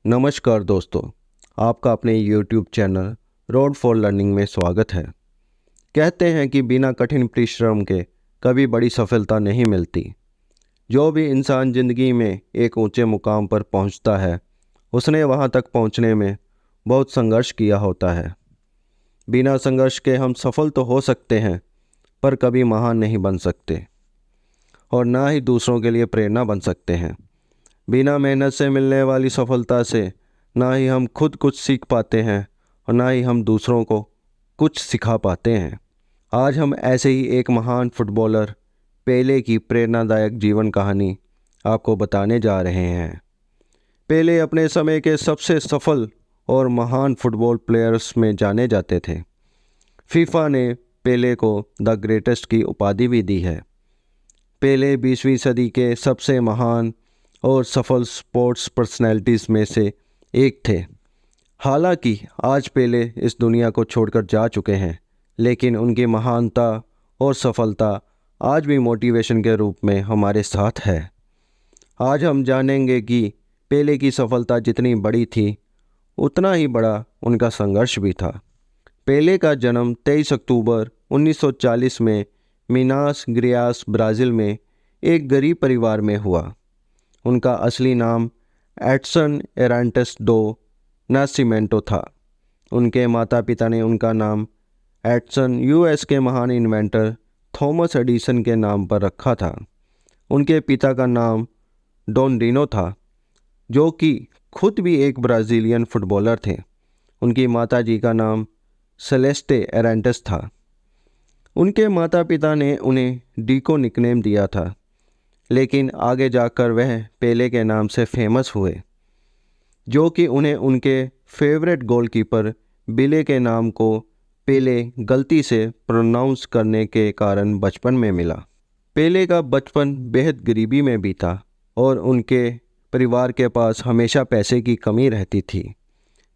नमस्कार दोस्तों, आपका अपने YouTube channel road for learning में स्वागत है। कहते हैं कि बिना कठिन परिश्रम के कभी बड़ी सफलता नहीं मिलती। जो भी इंसान ज़िंदगी में एक ऊंचे मुकाम पर पहुंचता है, उसने वहां तक पहुंचने में बहुत संघर्ष किया होता है। बिना संघर्ष के हम सफल तो हो सकते हैं, पर कभी महान नहीं बन सकते और ना ही दूसरों के लिए प्रेरणा बन सकते हैं। बिना मेहनत से मिलने वाली सफलता से ना ही हम खुद कुछ सीख पाते हैं और ना ही हम दूसरों को कुछ सिखा पाते हैं। आज हम ऐसे ही एक महान फुटबॉलर पेले की प्रेरणादायक जीवन कहानी आपको बताने जा रहे हैं। पेले अपने समय के सबसे सफल और महान फुटबॉल प्लेयर्स में जाने जाते थे। फीफा ने पेले को द ग्रेटेस्ट की उपाधि भी दी है। पेले 20वीं सदी के सबसे महान और सफल स्पोर्ट्स पर्सनैलिटीज़ में से एक थे। हालांकि आज पेले इस दुनिया को छोड़कर जा चुके हैं, लेकिन उनकी महानता और सफलता आज भी मोटिवेशन के रूप में हमारे साथ है। आज हम जानेंगे कि पेले की सफलता जितनी बड़ी थी, उतना ही बड़ा उनका संघर्ष भी था। पेले का जन्म 23 अक्टूबर 1940 में मिनास ग्रियास, ब्राज़ील में एक गरीब परिवार में हुआ। उनका असली नाम एडसन एरांटस डो नासिमेंटो था। उनके माता पिता ने उनका नाम एडसन यूएस के महान इन्वेंटर थॉमस एडिसन के नाम पर रखा था। उनके पिता का नाम डॉन डिनो था, जो कि खुद भी एक ब्राज़ीलियन फुटबॉलर थे। उनकी माताजी का नाम सेलेस्टे एरांटस था। उनके माता पिता ने उन्हें डीको निकनेम दिया था, लेकिन आगे जाकर वह पेले के नाम से फेमस हुए, जो कि उन्हें उनके फेवरेट गोलकीपर बिले के नाम को पेले गलती से प्रोनाउंस करने के कारण बचपन में मिला। पेले का बचपन बेहद गरीबी में बीता और उनके परिवार के पास हमेशा पैसे की कमी रहती थी,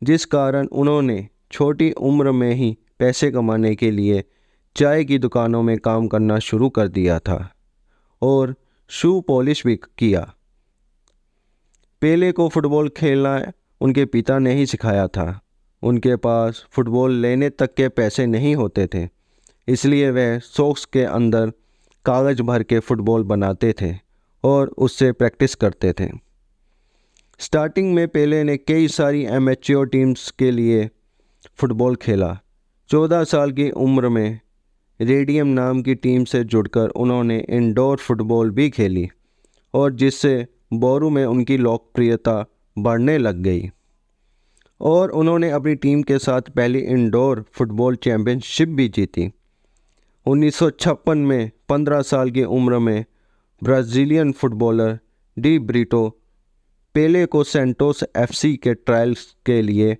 जिस कारण उन्होंने छोटी उम्र में ही पैसे कमाने के लिए चाय की दुकानों में काम करना शुरू कर दिया था और शू पॉलिश भी किया। पेले को फुटबॉल खेलना उनके पिता ने ही सिखाया था। उनके पास फुटबॉल लेने तक के पैसे नहीं होते थे, इसलिए वह सॉक्स के अंदर कागज़ भर के फुटबॉल बनाते थे और उससे प्रैक्टिस करते थे। स्टार्टिंग में पेले ने कई सारी एमेच्योर टीम्स के लिए फुटबॉल खेला। 14 साल की उम्र में रेडियम नाम की टीम से जुड़कर उन्होंने इंडोर फुटबॉल भी खेली और जिससे बोरू में उनकी लोकप्रियता बढ़ने लग गई और उन्होंने अपनी टीम के साथ पहली इंडोर फुटबॉल चैम्पियनशिप भी जीती। 1956 में 15 साल की उम्र में ब्राज़ीलियन फुटबॉलर डी ब्रिटो पेले को सेंटोस एफसी के ट्रायल्स के लिए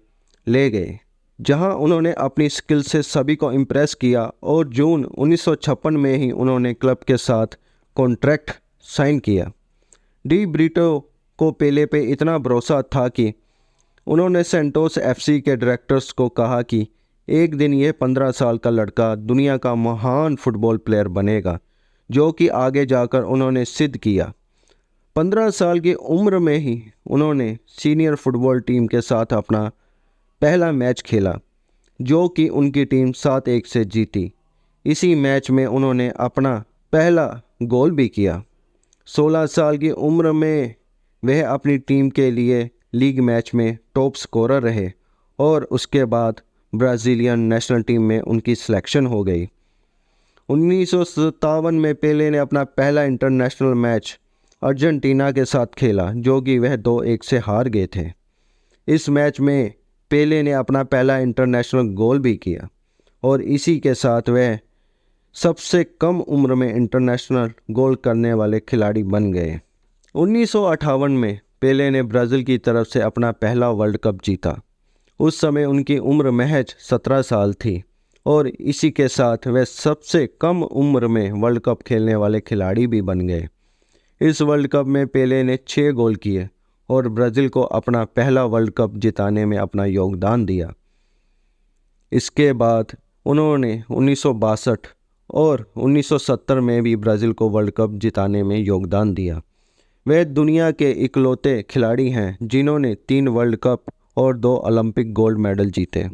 ले गए, जहां उन्होंने अपनी स्किल से सभी को इम्प्रेस किया और जून 1956 में ही उन्होंने क्लब के साथ कॉन्ट्रैक्ट साइन किया। डी ब्रिटो को पेले पे इतना भरोसा था कि उन्होंने सेंटोस एफसी के डायरेक्टर्स को कहा कि एक दिन ये 15 साल का लड़का दुनिया का महान फुटबॉल प्लेयर बनेगा, जो कि आगे जाकर उन्होंने सिद्ध किया। 15 साल की उम्र में ही उन्होंने सीनियर फुटबॉल टीम के साथ अपना पहला मैच खेला, जो कि उनकी टीम 7-1 से जीती। इसी मैच में उन्होंने अपना पहला गोल भी किया। 16 साल की उम्र में वह अपनी टीम के लिए लीग मैच में टॉप स्कोरर रहे और उसके बाद ब्राज़ीलियन नेशनल टीम में उनकी सिलेक्शन हो गई। 1957 में पेले ने अपना पहला इंटरनेशनल मैच अर्जेंटीना के साथ खेला, जो कि वह 2-1 से हार गए थे। इस मैच में पेले ने अपना पहला इंटरनेशनल गोल भी किया और इसी के साथ वह सबसे कम उम्र में इंटरनेशनल गोल करने वाले खिलाड़ी बन गए। 1958 में पेले ने ब्राज़ील की तरफ से अपना पहला वर्ल्ड कप जीता। उस समय उनकी उम्र महज 17 साल थी और इसी के साथ वह सबसे कम उम्र में वर्ल्ड कप खेलने वाले खिलाड़ी भी बन गए। इस वर्ल्ड कप में पेले ने 6 गोल किए और ब्राज़ील को अपना पहला वर्ल्ड कप जिताने में अपना योगदान दिया। इसके बाद उन्होंने 1962 और 1970 में भी ब्राज़ील को वर्ल्ड कप जिताने में योगदान दिया। वे दुनिया के इकलौते खिलाड़ी हैं जिन्होंने 3 वर्ल्ड कप और 2 ओलंपिक गोल्ड मेडल जीते।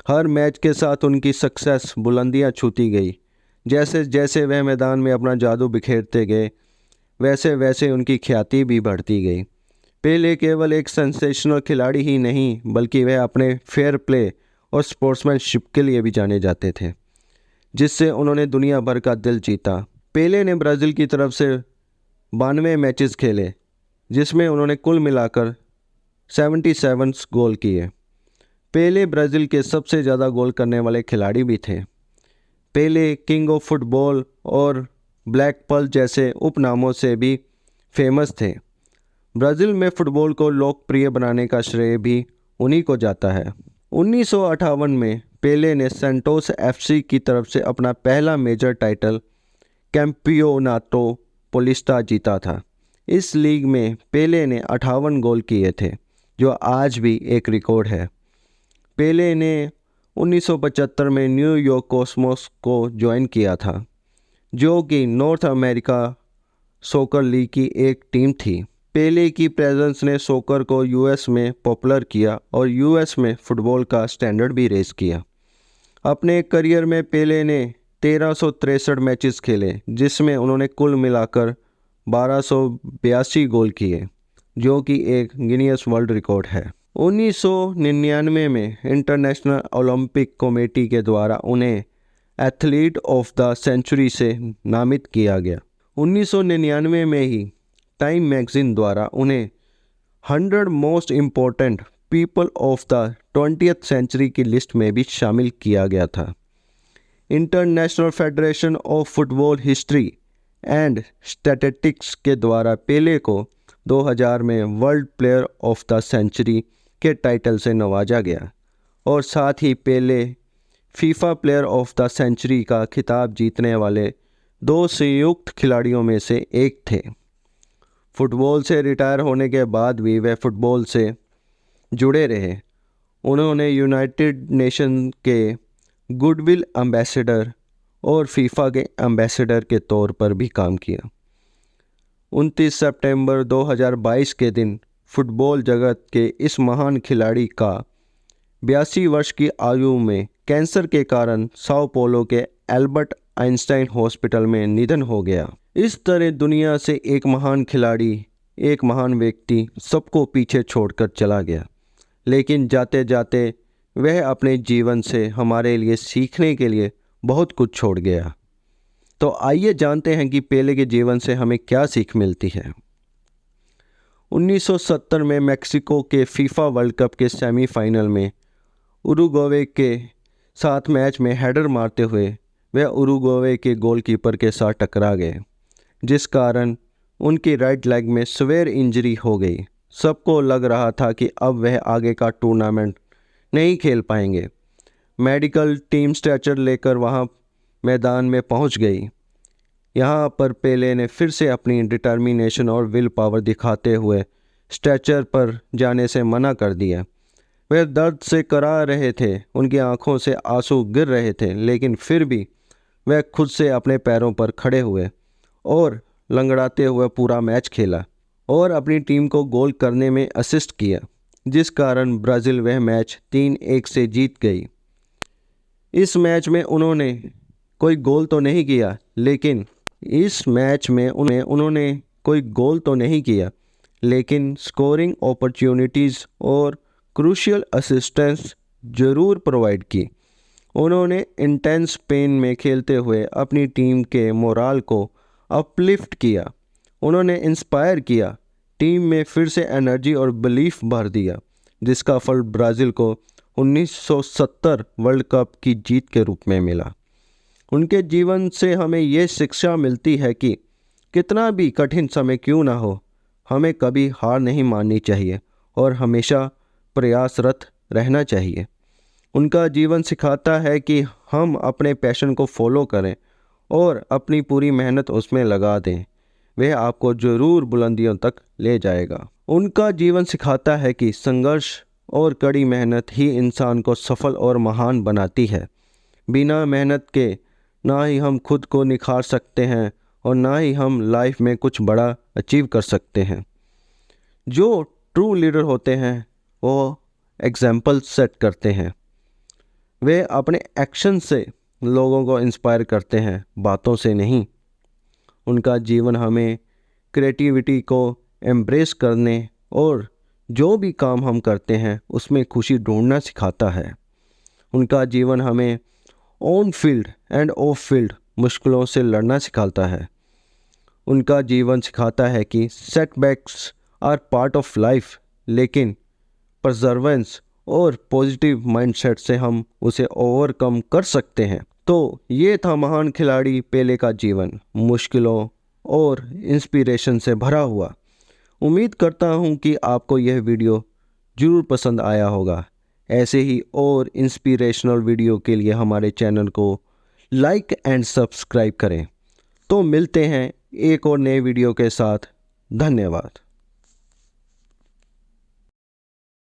हर मैच के साथ उनकी सक्सेस बुलंदियां छूती गई। जैसे जैसे वह मैदान में अपना जादू बिखेरते गए, वैसे वैसे उनकी ख्याति भी बढ़ती गई। पेले केवल एक सेंसेशनल खिलाड़ी ही नहीं, बल्कि वह अपने फेयर प्ले और स्पोर्ट्समैनशिप के लिए भी जाने जाते थे, जिससे उन्होंने दुनिया भर का दिल जीता। पेले ने ब्राज़ील की तरफ से 92 मैचेस खेले, जिसमें उन्होंने कुल मिलाकर 77 गोल किए। पेले ब्राज़ील के सबसे ज़्यादा गोल करने वाले खिलाड़ी भी थे। पेले किंग ऑफ फुटबॉल और ब्लैक पर्ल जैसे उपनामों से भी फेमस थे। ब्राज़ील में फ़ुटबॉल को लोकप्रिय बनाने का श्रेय भी उन्हीं को जाता है। 1958 में पेले ने सैंटोस एफसी की तरफ से अपना पहला मेजर टाइटल कैम्पियोनाटो पोलिस्टा जीता था। इस लीग में पेले ने 58 गोल किए थे, जो आज भी एक रिकॉर्ड है। पेले ने 1975 में न्यूयॉर्क कॉस्मोस को ज्वाइन किया था, जो कि नॉर्थ अमेरिका सॉकर लीग की एक टीम थी। पेले की प्रेजेंस ने सॉकर को यूएस में पॉपुलर किया और यूएस में फ़ुटबॉल का स्टैंडर्ड भी रेज़ किया। अपने करियर में पेले ने 1363 मैचेस खेले, जिसमें उन्होंने कुल मिलाकर 1282 गोल किए, जो कि एक गिनीज वर्ल्ड रिकॉर्ड है। 1999 में इंटरनेशनल ओलंपिक कमेटी के द्वारा उन्हें एथलीट ऑफ द सेंचुरी से नामित किया गया। 1999 में ही टाइम मैगजीन द्वारा उन्हें 100 most important people of the 20th century की लिस्ट में भी शामिल किया गया था। International federation of football history and statistics के द्वारा पेले को 2000 में world player of the century के टाइटल से नवाजा गया और साथ ही Pele FIFA player of the century का खिताब जीतने वाले 2 संयुक्त खिलाड़ियों में से एक थे। फुटबॉल से रिटायर होने के बाद भी वह फुटबॉल से जुड़े रहे। उन्होंने यूनाइटेड नेशन के गुडविल एम्बेसडर और फीफा के एम्बेसडर के तौर पर भी काम किया। 29 सितंबर 2022 के दिन फुटबॉल जगत के इस महान खिलाड़ी का 82 वर्ष की आयु में कैंसर के कारण साओ पोलो के एल्बर्ट आइंस्टाइन हॉस्पिटल में निधन हो गया। इस तरह दुनिया से एक महान खिलाड़ी, एक महान व्यक्ति सबको पीछे छोड़कर चला गया, लेकिन जाते जाते वह अपने जीवन से हमारे लिए सीखने के लिए बहुत कुछ छोड़ गया। तो आइए जानते हैं कि पेले के जीवन से हमें क्या सीख मिलती है। 1970 में मैक्सिको के फीफा वर्ल्ड कप के सेमीफाइनल में उरुग्वे के साथ मैच में हेडर मारते हुए वह उरुग्वे के गोलकीपर के साथ टकरा गए, जिस कारण उनकी राइट लेग में सीवियर इंजरी हो गई। सबको लग रहा था कि अब वह आगे का टूर्नामेंट नहीं खेल पाएंगे। मेडिकल टीम स्ट्रेचर लेकर वहां मैदान में पहुंच गई। यहां पर पेले ने फिर से अपनी डिटर्मिनेशन और विल पावर दिखाते हुए स्ट्रेचर पर जाने से मना कर दिया। वे दर्द से करा रहे थे, उनकी आंखों से आंसू गिर रहे थे, लेकिन फिर भी वह खुद से अपने पैरों पर खड़े हुए और लंगड़ाते हुए पूरा मैच खेला और अपनी टीम को गोल करने में असिस्ट किया, जिस कारण ब्राज़ील वह मैच 3-1 से जीत गई। इस मैच में उन्होंने कोई गोल तो नहीं किया, लेकिन स्कोरिंग अपॉर्चुनिटीज़ और क्रूशियल असिस्टेंस ज़रूर प्रोवाइड की। उन्होंने इंटेंस पेन में खेलते हुए अपनी टीम के मोराल को अपलिफ्ट किया। उन्होंने इंस्पायर किया, टीम में फिर से एनर्जी और बिलीफ भर दिया, जिसका फल ब्राज़ील को 1970 वर्ल्ड कप की जीत के रूप में मिला। उनके जीवन से हमें ये शिक्षा मिलती है कि कितना भी कठिन समय क्यों ना हो, हमें कभी हार नहीं माननी चाहिए और हमेशा प्रयासरत रहना चाहिए। उनका जीवन सिखाता है कि हम अपने पैशन को फॉलो करें और अपनी पूरी मेहनत उसमें लगा दें, वह आपको ज़रूर बुलंदियों तक ले जाएगा। उनका जीवन सिखाता है कि संघर्ष और कड़ी मेहनत ही इंसान को सफल और महान बनाती है। बिना मेहनत के ना ही हम खुद को निखार सकते हैं और ना ही हम लाइफ में कुछ बड़ा अचीव कर सकते हैं। जो ट्रू लीडर होते हैं वो एग्जाम्पल सेट करते हैं। वे अपने एक्शन से लोगों को इंस्पायर करते हैं, बातों से नहीं। उनका जीवन हमें क्रिएटिविटी को एम्ब्रेस करने और जो भी काम हम करते हैं उसमें खुशी ढूंढना सिखाता है। उनका जीवन हमें on field end of field मुश्किलों से लड़ना सिखाता है। उनका जीवन सिखाता है कि setbacks are part of life, लेकिन परजर्वेंस और पॉजिटिव माइंडसेट से हम उसे ओवरकम कर सकते हैं। तो ये था महान खिलाड़ी पेले का जीवन, मुश्किलों और इंस्पिरेशन से भरा हुआ। उम्मीद करता हूँ कि आपको यह वीडियो ज़रूर पसंद आया होगा। ऐसे ही और इंस्पिरेशनल वीडियो के लिए हमारे चैनल को लाइक एंड सब्सक्राइब करें। तो मिलते हैं एक और नए वीडियो के साथ। धन्यवाद।